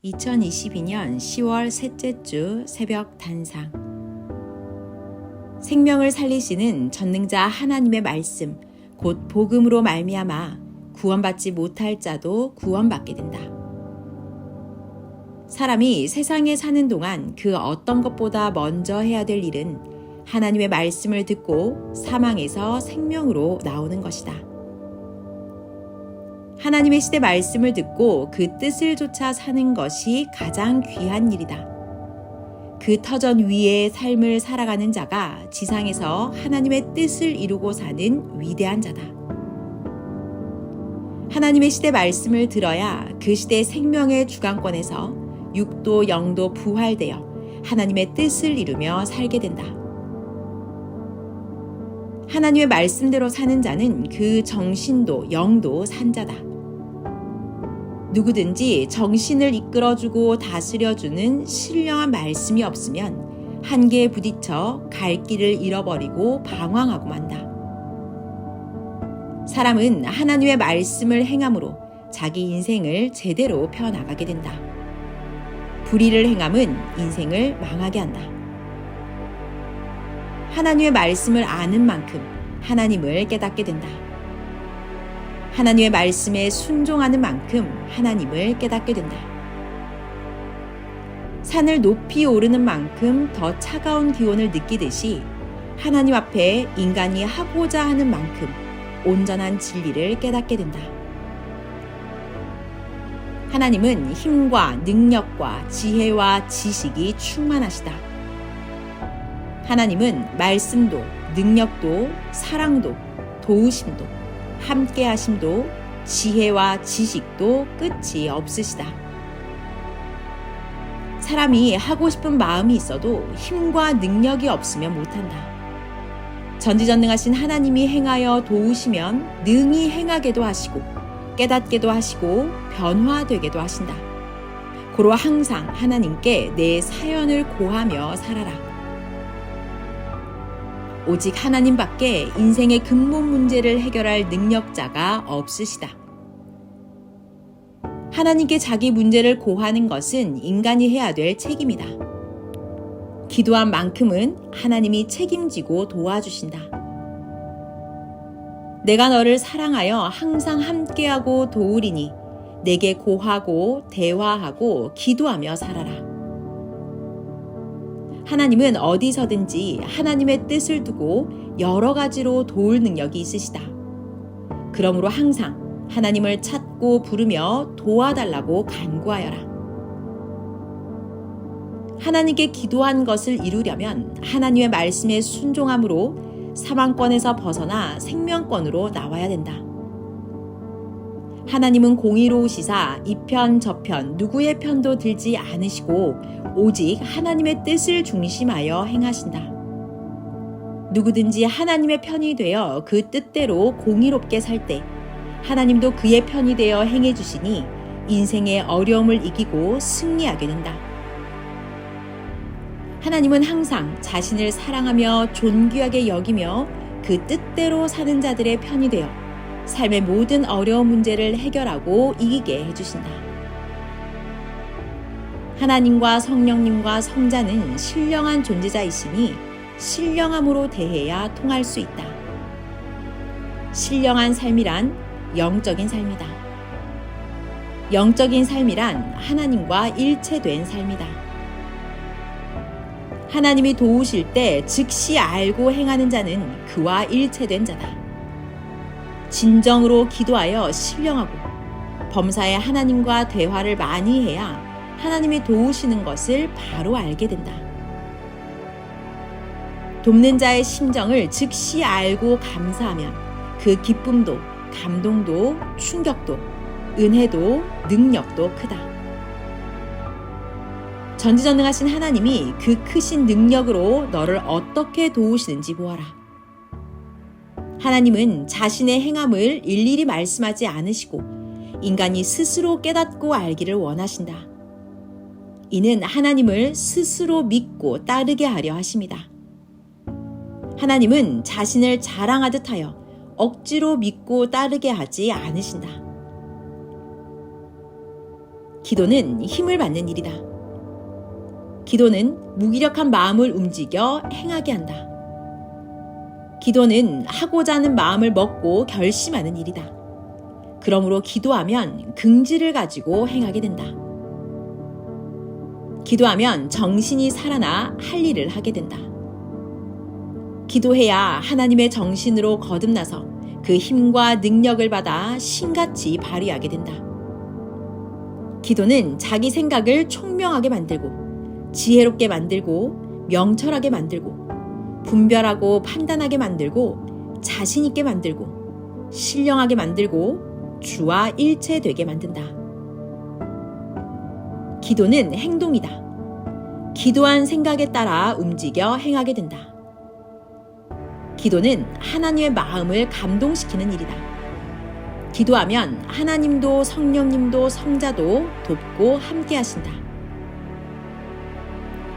2022년 10월 셋째 주 새벽 단상. 생명을 살리시는 전능자 하나님의 말씀, 곧 복음으로 말미암아 구원받지 못할 자도 구원받게 된다. 사람이 세상에 사는 동안 그 어떤 것보다 먼저 해야 될 일은 하나님의 말씀을 듣고 사망에서 생명으로 나오는 것이다. 하나님의 시대 말씀을 듣고 그 뜻을 쫓아 사는 것이 가장 귀한 일이다. 그 터전 위의 삶을 살아가는 자가 지상에서 하나님의 뜻을 이루고 사는 위대한 자다. 하나님의 시대 말씀을 들어야 그 시대 생명의 주관권에서 육도 영도 부활되어 하나님의 뜻을 이루며 살게 된다. 하나님의 말씀대로 사는 자는 그 정신도 영도 산 자다. 누구든지 정신을 이끌어주고 다스려주는 신령한 말씀이 없으면 한계에 부딪혀 갈 길을 잃어버리고 방황하고 만다. 사람은 하나님의 말씀을 행함으로 자기 인생을 제대로 펴나가게 된다. 불의를 행함은 인생을 망하게 한다. 하나님의 말씀을 아는 만큼 하나님을 깨닫게 된다. 하나님의 말씀에 순종하는 만큼 하나님을 깨닫게 된다. 산을 높이 오르는 만큼 더 차가운 기온을 느끼듯이 하나님 앞에 인간이 하고자 하는 만큼 온전한 진리를 깨닫게 된다. 하나님은 힘과 능력과 지혜와 지식이 충만하시다. 하나님은 말씀도, 능력도, 사랑도, 도우심도, 함께 하심도, 지혜와 지식도 끝이 없으시다. 사람이 하고 싶은 마음이 있어도 힘과 능력이 없으면 못한다. 전지전능하신 하나님이 행하여 도우시면 능히 행하게도 하시고 깨닫게도 하시고 변화되게도 하신다. 고로 항상 하나님께 내 사연을 고하며 살아라. 오직 하나님밖에 인생의 근본 문제를 해결할 능력자가 없으시다. 하나님께 자기 문제를 고하는 것은 인간이 해야 될 책임이다. 기도한 만큼은 하나님이 책임지고 도와주신다. 내가 너를 사랑하여 항상 함께하고 도우리니 내게 고하고 대화하고 기도하며 살아라. 하나님은 어디서든지 하나님의 뜻을 두고 여러 가지로 도울 능력이 있으시다. 그러므로 항상 하나님을 찾고 부르며 도와달라고 간구하여라. 하나님께 기도한 것을 이루려면 하나님의 말씀에 순종함으로 사망권에서 벗어나 생명권으로 나와야 된다. 하나님은 공의로우시사 이편 저편 누구의 편도 들지 않으시고 오직 하나님의 뜻을 중심하여 행하신다. 누구든지 하나님의 편이 되어 그 뜻대로 공의롭게 살 때 하나님도 그의 편이 되어 행해 주시니 인생의 어려움을 이기고 승리하게 된다. 하나님은 항상 자신을 사랑하며 존귀하게 여기며 그 뜻대로 사는 자들의 편이 되어 삶의 모든 어려운 문제를 해결하고 이기게 해주신다. 하나님과 성령님과 성자는 신령한 존재자이시니 신령함으로 대해야 통할 수 있다. 신령한 삶이란 영적인 삶이다. 영적인 삶이란 하나님과 일체된 삶이다. 하나님이 도우실 때 즉시 알고 행하는 자는 그와 일체된 자다. 진정으로 기도하여 신령하고 범사에 하나님과 대화를 많이 해야 하나님이 도우시는 것을 바로 알게 된다. 돕는 자의 심정을 즉시 알고 감사하면 그 기쁨도 감동도 충격도 은혜도 능력도 크다. 전지전능하신 하나님이 그 크신 능력으로 너를 어떻게 도우시는지 보아라. 하나님은 자신의 행함을 일일이 말씀하지 않으시고 인간이 스스로 깨닫고 알기를 원하신다. 이는 하나님을 스스로 믿고 따르게 하려 하심이다. 하나님은 자신을 자랑하듯 하여 억지로 믿고 따르게 하지 않으신다. 기도는 힘을 받는 일이다. 기도는 무기력한 마음을 움직여 행하게 한다. 기도는 하고자 하는 마음을 먹고 결심하는 일이다. 그러므로 기도하면 긍지를 가지고 행하게 된다. 기도하면 정신이 살아나 할 일을 하게 된다. 기도해야 하나님의 정신으로 거듭나서 그 힘과 능력을 받아 신같이 발휘하게 된다. 기도는 자기 생각을 총명하게 만들고 지혜롭게 만들고 명철하게 만들고 분별하고 판단하게 만들고 자신 있게 만들고 신령하게 만들고 주와 일체되게 만든다. 기도는 행동이다. 기도한 생각에 따라 움직여 행하게 된다. 기도는 하나님의 마음을 감동시키는 일이다. 기도하면 하나님도 성령님도 성자도 돕고 함께 하신다.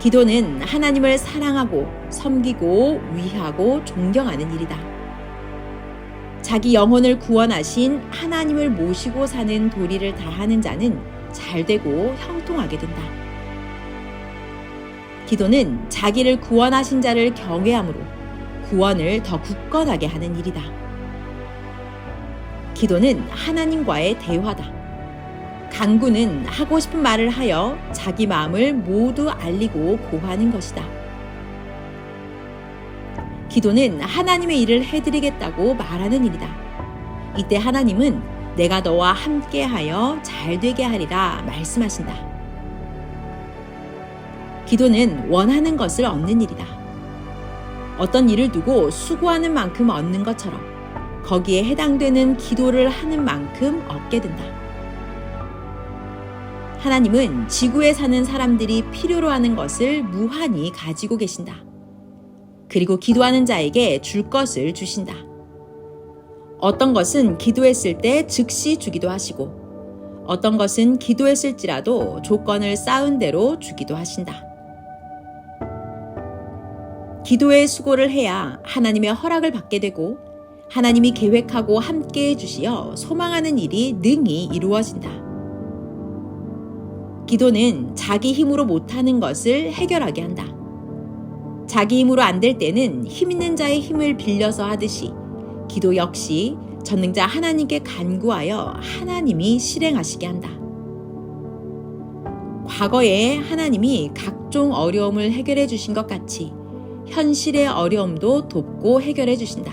기도는 하나님을 사랑하고 섬기고 위하고 존경하는 일이다. 자기 영혼을 구원하신 하나님을 모시고 사는 도리를 다하는 자는 잘되고 형통하게 된다. 기도는 자기를 구원하신 자를 경외함으로 구원을 더 굳건하게 하는 일이다. 기도는 하나님과의 대화다. 간구는 하고 싶은 말을 하여 자기 마음을 모두 알리고 고하는 것이다. 기도는 하나님의 일을 해드리겠다고 말하는 일이다. 이때 하나님은 내가 너와 함께하여 잘되게 하리라 말씀하신다. 기도는 원하는 것을 얻는 일이다. 어떤 일을 두고 수고하는 만큼 얻는 것처럼 거기에 해당되는 기도를 하는 만큼 얻게 된다. 하나님은 지구에 사는 사람들이 필요로 하는 것을 무한히 가지고 계신다. 그리고 기도하는 자에게 줄 것을 주신다. 어떤 것은 기도했을 때 즉시 주기도 하시고 어떤 것은 기도했을지라도 조건을 쌓은 대로 주기도 하신다. 기도의 수고를 해야 하나님의 허락을 받게 되고 하나님이 계획하고 함께해 주시어 소망하는 일이 능히 이루어진다. 기도는 자기 힘으로 못하는 것을 해결하게 한다. 자기 힘으로 안 될 때는 힘 있는 자의 힘을 빌려서 하듯이 기도 역시 전능자 하나님께 간구하여 하나님이 실행하시게 한다. 과거에 하나님이 각종 어려움을 해결해 주신 것 같이 현실의 어려움도 돕고 해결해 주신다.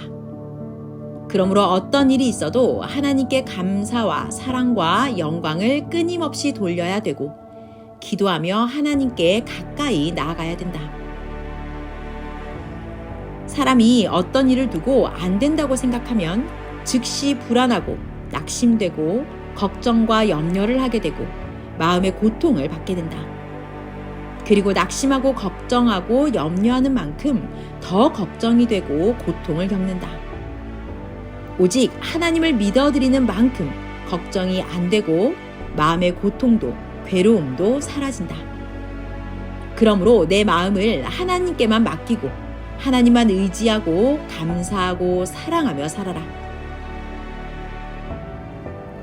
그러므로 어떤 일이 있어도 하나님께 감사와 사랑과 영광을 끊임없이 돌려야 되고 기도하며 하나님께 가까이 나아가야 된다. 사람이 어떤 일을 두고 안 된다고 생각하면 즉시 불안하고 낙심되고 걱정과 염려를 하게 되고 마음의 고통을 받게 된다. 그리고 낙심하고 걱정하고 염려하는 만큼 더 걱정이 되고 고통을 겪는다. 오직 하나님을 믿어드리는 만큼 걱정이 안 되고 마음의 고통도 괴로움도 사라진다. 그러므로 내 마음을 하나님께만 맡기고 하나님만 의지하고 감사하고 사랑하며 살아라.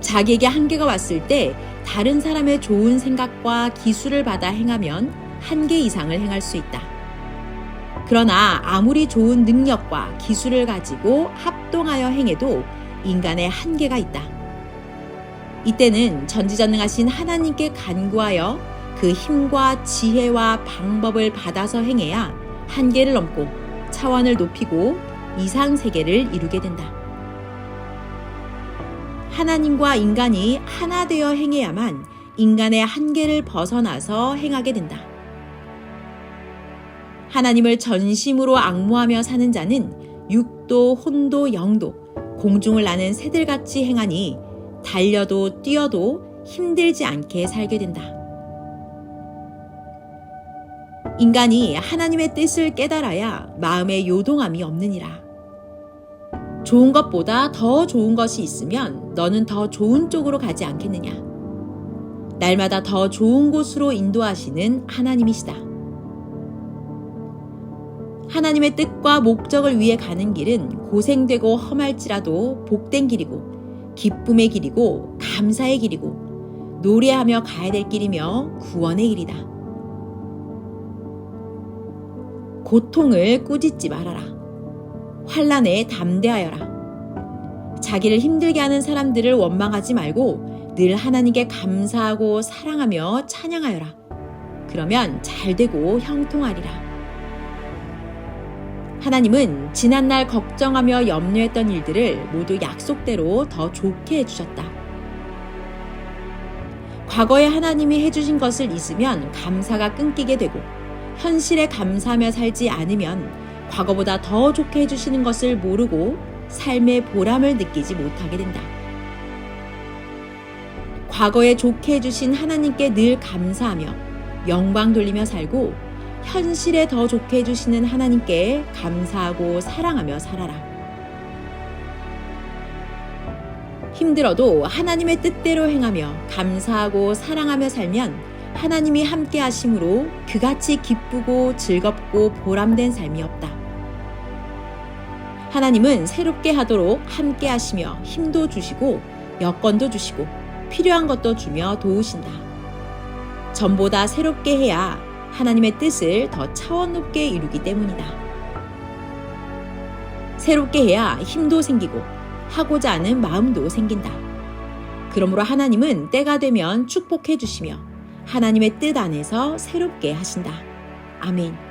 자기에게 한계가 왔을 때 다른 사람의 좋은 생각과 기술을 받아 행하면 한계 이상을 행할 수 있다. 그러나 아무리 좋은 능력과 기술을 가지고 합동하여 행해도 인간의 한계가 있다. 이때는 전지전능하신 하나님께 간구하여 그 힘과 지혜와 방법을 받아서 행해야 한계를 넘고 차원을 높이고 이상세계를 이루게 된다. 하나님과 인간이 하나 되어 행해야만 인간의 한계를 벗어나서 행하게 된다. 하나님을 전심으로 앙모하며 사는 자는 육도, 혼도, 영도, 공중을 나는 새들같이 행하니 달려도 뛰어도 힘들지 않게 살게 된다. 인간이 하나님의 뜻을 깨달아야 마음에 요동함이 없느니라. 좋은 것보다 더 좋은 것이 있으면 너는 더 좋은 쪽으로 가지 않겠느냐. 날마다 더 좋은 곳으로 인도하시는 하나님이시다. 하나님의 뜻과 목적을 위해 가는 길은 고생되고 험할지라도 복된 길이고 기쁨의 길이고 감사의 길이고 노래하며 가야 될 길이며 구원의 길이다. 고통을 꾸짖지 말아라. 환난에 담대하여라. 자기를 힘들게 하는 사람들을 원망하지 말고 늘 하나님께 감사하고 사랑하며 찬양하여라. 그러면 잘되고 형통하리라. 하나님은 지난날 걱정하며 염려했던 일들을 모두 약속대로 더 좋게 해주셨다. 과거에 하나님이 해주신 것을 잊으면 감사가 끊기게 되고 현실에 감사하며 살지 않으면 과거보다 더 좋게 해주시는 것을 모르고 삶의 보람을 느끼지 못하게 된다. 과거에 좋게 해주신 하나님께 늘 감사하며 영광 돌리며 살고 현실에 더 좋게 해주시는 하나님께 감사하고 사랑하며 살아라. 힘들어도 하나님의 뜻대로 행하며 감사하고 사랑하며 살면 하나님이 함께 하심으로 그같이 기쁘고 즐겁고 보람된 삶이 없다. 하나님은 새롭게 하도록 함께 하시며 힘도 주시고 여건도 주시고 필요한 것도 주며 도우신다. 전보다 새롭게 해야 하나님의 뜻을 더 차원 높게 이루기 때문이다. 새롭게 해야 힘도 생기고 하고자 하는 마음도 생긴다. 그러므로 하나님은 때가 되면 축복해 주시며 하나님의 뜻 안에서 새롭게 하신다. 아멘.